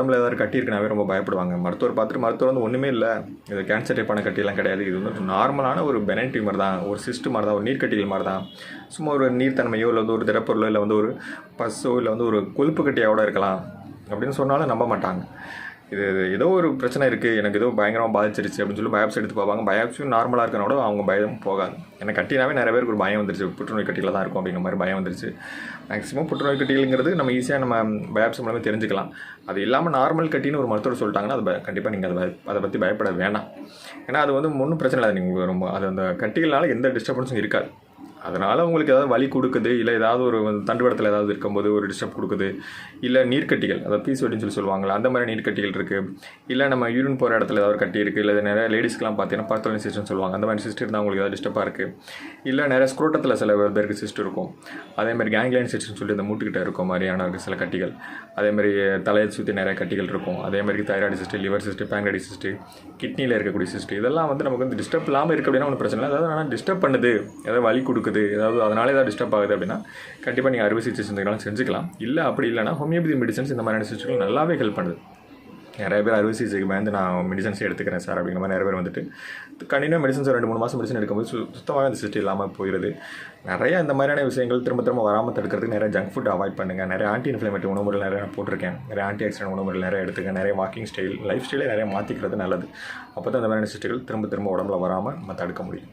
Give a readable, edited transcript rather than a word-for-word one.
உடம்புல ஏதாவது கட்டி இருக்குனாவே ரொம்ப பயப்படுவாங்க. மருத்துவர் பார்த்துட்டு மருத்துவர் வந்து ஒன்றுமே இல்லை, இது கேன்சர் டைப்பான கட்டியெல்லாம் கிடையாது, இது வந்து நார்மலான ஒரு பெனைன் டியூமர் தான், ஒரு சிஸ்ட் மாதிரி தான், ஒரு நீர்க்கட்டிகள் மாதிரி தான், சும்மா ஒரு நீர்த்தன்மையோ இல்லை வந்து ஒரு திடப்பொருளோ இல்லை வந்து ஒரு பஸ்ஸோ இல்லை வந்து ஒரு கொழுப்பு கட்டியோட இருக்கலாம் அப்படின்னு சொன்னாலும் நம்ப மாட்டாங்க. இது ஏதோ ஒரு பிரச்சனை இருக்குது, எனக்கு ஏதோ பயங்கரமாக பாதிச்சிருச்சு அப்படின்னு சொல்லி பயாப்சி எடுத்து பார்ப்பாங்க. பயாப்சியும் நார்மலாக இருக்கனோட அவங்க பயம் போகாது. ஏன்னா கட்டினாவே நிறைய பேருக்கு ஒரு பயம் வந்துருச்சு, புற்றுநோய் கட்டியில் தான் இருக்கும் அப்படிங்கிற மாதிரி பயம் வந்துருச்சு. மேக்ஸிமம் புற்றுநோய் கட்டிங்கிறது நம்ம ஈஸியாக நம்ம பயாப்சி மூலமே தெரிஞ்சுக்கலாம். அது இல்லாமல் நார்மல் கட்டின்னு ஒரு மருத்துவர் சொல்லிட்டாங்கன்னா அது கண்டிப்பாக நீங்கள் அதை பற்றி பயப்பட வேண்டாம். ஏன்னா அது வந்து ஒன்றும் பிரச்சனை இல்லை, நீங்கள் ரொம்ப அது அந்த கட்டிகளால் எந்த டிஸ்டர்பன்ஸும் இருக்காது. அதனால் உங்களுக்கு ஏதாவது வலி கொடுக்குது, இல்லை ஏதாவது ஒரு தண்டுவடத்தில் ஏதாவது இருக்கும்போது ஒரு டிஸ்டர்ப் கொடுக்குது, இல்லை நீர்க்கட்டிகள் அதாவது பிசிஓடின்னு சொல்லுவாங்களா அந்த மாதிரி நீர்க்கட்டிகள் இருக்குது, இல்லை நம்ம யூரின் போகிற இடத்துல ஏதாவது கட்டி இருக்குது, இல்லை நிறைய லேடிஸ்க்கெலாம் பார்த்தீங்கன்னா பார்த்தோலின் சிஸ்ட்னு சொல்லுவாங்க, அந்த மாதிரி சிஸ்ட் இருந்தால் உங்களுக்கு ஏதாவது டிஸ்டர்பாக இருக்குது, இல்லை நிறைய ஸ்க்ரோட்டத்தில் சில பேருக்கு சிஸ்ட் இருக்கும், அதேமாதிரி கேங்க்லைன் சிஸ்ட்னு சொல்லி இந்த மூட்டுக்கிட்ட இருக்கும் மாதிரியான சில கட்டிகள், அதேமாதிரி தலையை சுற்றி நிறைய கட்டிகள் இருக்கும், அதேமாதிரி thyroid cyst, liver cyst, pancreatitis cyst, கிட்னியில் இருக்கக்கூடிய சிஸ்ட்டு, இதெல்லாம் வந்து நமக்கு வந்து டிஸ்டர்ப் இல்லாமல் இருக்குது அப்படின்னா ஒன்றும் பிரச்சனை இல்லை. அதாவது ஆனால் டிஸ்டர்ப் பண்ணுது, ஏதாவது வலி கொடுக்குது, ஏதாவது அதனால ஏதாவது டிஸ்டர்ப் ஆகுது அப்படின்னா கண்டிப்பாக நீங்கள் அறுவை சிகிச்சை செஞ்சுக்கலாம். இல்லை அப்படி இல்லைனா ஹோமியோபதி மெடிசன்ஸ் இந்த மாதிரியான சிஸ்டங்கள் நல்லாவே ஹெல்ப் பண்ணுது. நிறைய பேர் அறுவை சிகிச்சைக்கு பயந்து நான் மெடிசன்ஸே எடுத்துக்கிறேன் சார் அப்படிங்கிற மாதிரி நிறைய பேர் வந்துட்டு கண்டினியூ மெடிசன்ஸ் 2-3 மாதம் மெடிசன் எடுக்கும்போது சுத்தமாக அந்த சிஸ்ட் இல்லாமல் போயிடுது. நிறையா இந்த மாதிரியான விஷயங்கள் திரும்ப வராமல் தடுக்கிறதுக்கு நிறைய ஜங்க் ஃபுட் அவாய்ட் பண்ணுங்கள். நிறைய ஆன்டி இன்ஃப்ளமேட்டரி உணவுகள் நிறைய போட்டிருக்கேன், நிறைய ஆன்டி ஆக்சிடென்ட் உணவுகள் நிறைய எடுத்துக்க, நிறைய வாக்கிங் ஸ்டைல் லைஃப் ஸ்டைலே நிறைய மாற்றிக்கிறது நல்லது. அப்போ தான் இந்த மாதிரியான சிஸ்ட்டுகள் திரும்ப உடம்புல வராமல் நம்ம தடுக்க முடியும்.